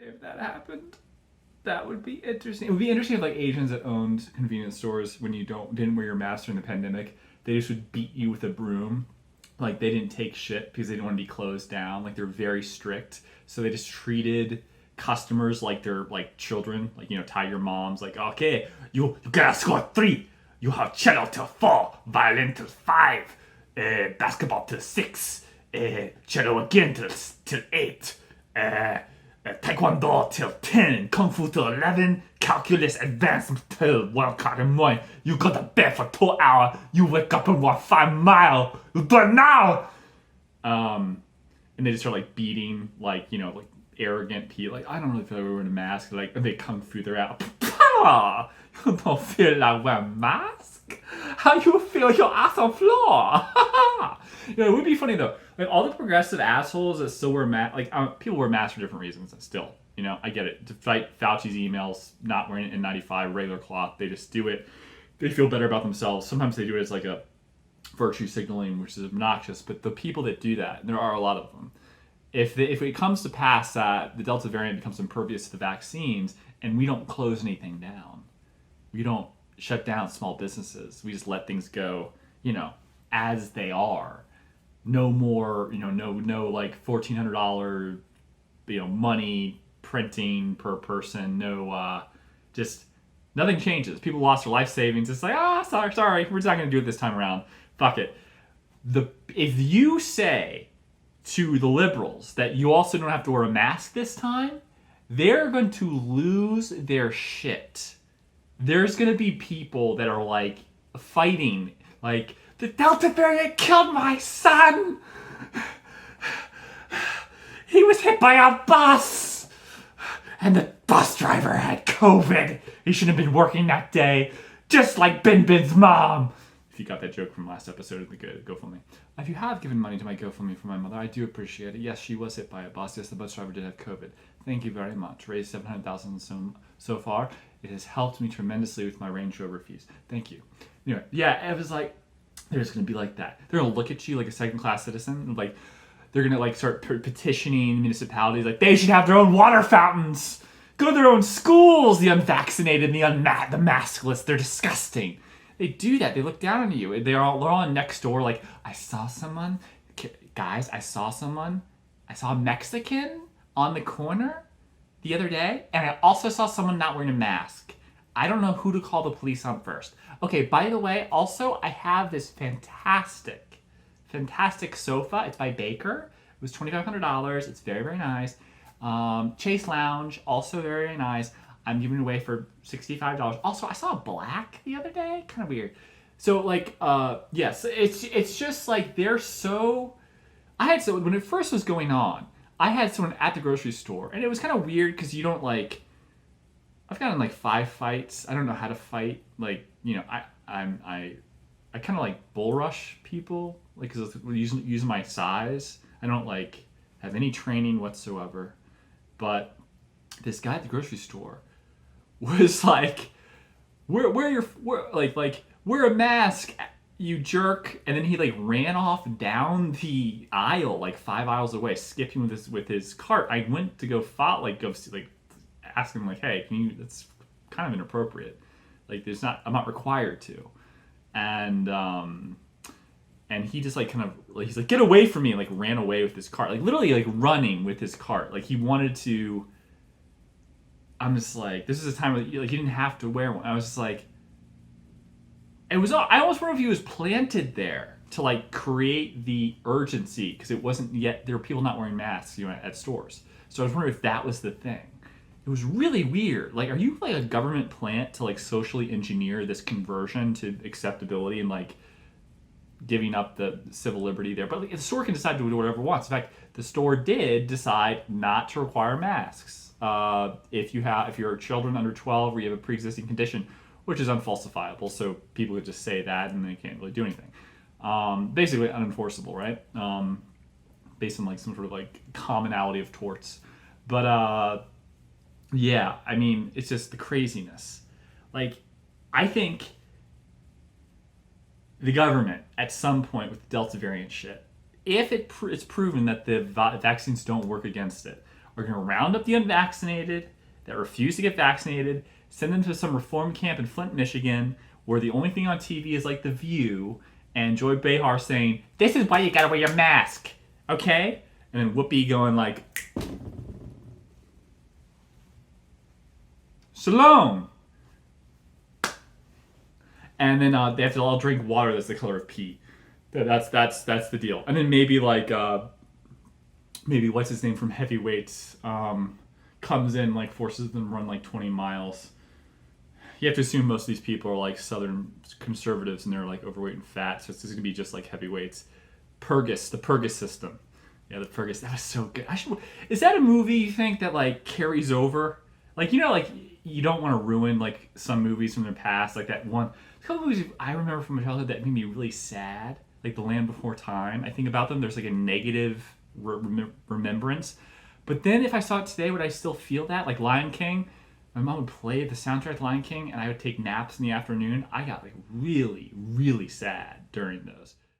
if that happened. That would be interesting. It would be interesting if like Asians that owned convenience stores when you didn't wear your mask during the pandemic, they just would beat you with a broom. Like they didn't take shit because they didn't want to be closed down. Like they're very strict, so they just treated customers like they're like children. Like tie your moms. Like okay, you gotta score 3. You have cello till 4, violin till 5, basketball till 6, cello again till 8. Taekwondo till 10, Kung Fu till 11, Calculus advanced till wildcard and more. You go to bed for 2 hours, you wake up and walk 5 miles. You do it now! And they just start like beating like arrogant people. Like I don't know if they're wearing a mask. Like they Kung Fu, they're out. You don't feel like wearing a mask? How you feel your ass on floor? It would be funny though. Like all the progressive assholes that still wear masks, like people wear masks for different reasons. Still, I get it. To fight Fauci's emails, not wearing an N95 regular cloth, they just do it. They feel better about themselves. Sometimes they do it as like a virtue signaling, which is obnoxious. But the people that do that, and there are a lot of them, if it comes to pass that the Delta variant becomes impervious to the vaccines and we don't close anything down, we don't shut down small businesses, we just let things go, as they are. No more, no like $1,400, money printing per person. No, just nothing changes. People lost their life savings. It's like, sorry, we're just not going to do it this time around. Fuck it. If you say to the liberals that you also don't have to wear a mask this time, they're going to lose their shit. There's going to be people that are like fighting, like, the Delta variant killed my son! He was hit by a bus! And the bus driver had COVID. He shouldn't have been working that day. Just like BenBen's mom. If you got that joke from last episode of the GoFundMe. If you have given money to my GoFundMe for my mother, I do appreciate it. Yes, she was hit by a bus. Yes, the bus driver did have COVID. Thank you very much. Raised $700,000 so far. It has helped me tremendously with my Range Rover fees. Thank you. Anyway, yeah, it was like, they're just going to be like that. They're going to look at you like a second-class citizen. And like, they're going to like start petitioning municipalities. Like, they should have their own water fountains. Go to their own schools, the unvaccinated and the maskless. They're disgusting. They do that. They look down on you. They're all next door like, I saw someone. Guys, I saw a Mexican on the corner the other day. And I also saw someone not wearing a mask. I don't know who to call the police on first. Okay, by the way, also, I have this fantastic sofa. It's by Baker. It was $2,500. It's very, very nice. Chase Lounge, also very, very nice. I'm giving it away for $65. Also, I saw a black the other day. Kind of weird. So, like, yes, it's just like they're so... when it first was going on, I had someone at the grocery store, and it was kind of weird because you don't, like... I've gotten like 5 fights. I don't know how to fight. Like, I kind of like bull rush people, like, because using my size. I don't like have any training whatsoever. But this guy at the grocery store was like, wear a mask, you jerk. And then he like ran off down the aisle, like 5 aisles away, skipping with his cart. I went to go ask him like, hey, that's kind of inappropriate. Like, I'm not required to. And he just like kind of, like, he's like, get away from me, and like ran away with his cart. Like literally like running with his cart. Like he wanted to, I'm just like, this is a time where like he didn't have to wear one. I was just like, I almost wonder if he was planted there to like create the urgency, because it wasn't yet, there were people not wearing masks, at stores. So I was wondering if that was the thing. It was really weird. Like, are you like a government plant to like socially engineer this conversion to acceptability and like giving up the civil liberty there? But like, the store can decide to do whatever it wants. In fact, the store did decide not to require masks if you're children under 12 or you have a pre-existing condition, which is unfalsifiable. So people could just say that and they can't really do anything. Basically unenforceable, right? Based on like some sort of like commonality of torts. But yeah, I mean, it's just the craziness. Like, I think the government, at some point with the Delta variant shit, if it's proven that the vaccines don't work against it, are going to round up the unvaccinated that refuse to get vaccinated, send them to some reform camp in Flint, Michigan, where the only thing on TV is like The View and Joy Behar saying, "This is why you gotta wear your mask, okay?" And then Whoopi going like, "Shalom." And then they have to all drink water that's the color of pee. That's the deal. And then maybe like maybe what's his name from Heavyweights comes in, like forces them to run like 20 miles. You have to assume most of these people are like Southern conservatives and they're like overweight and fat, so it's just gonna be just like Heavyweights. Purgus, the Purgus system. Yeah, the Purgus. That was so good. Is that a movie you think that like carries over? Like, you know, like you don't want to ruin like some movies from their past, like that one. A couple movies I remember from my childhood that made me really sad, like The Land Before Time. I think about them. There's like a negative remembrance. But then if I saw it today, would I still feel that? Like Lion King, my mom would play the soundtrack to Lion King, and I would take naps in the afternoon. I got like really, really sad during those.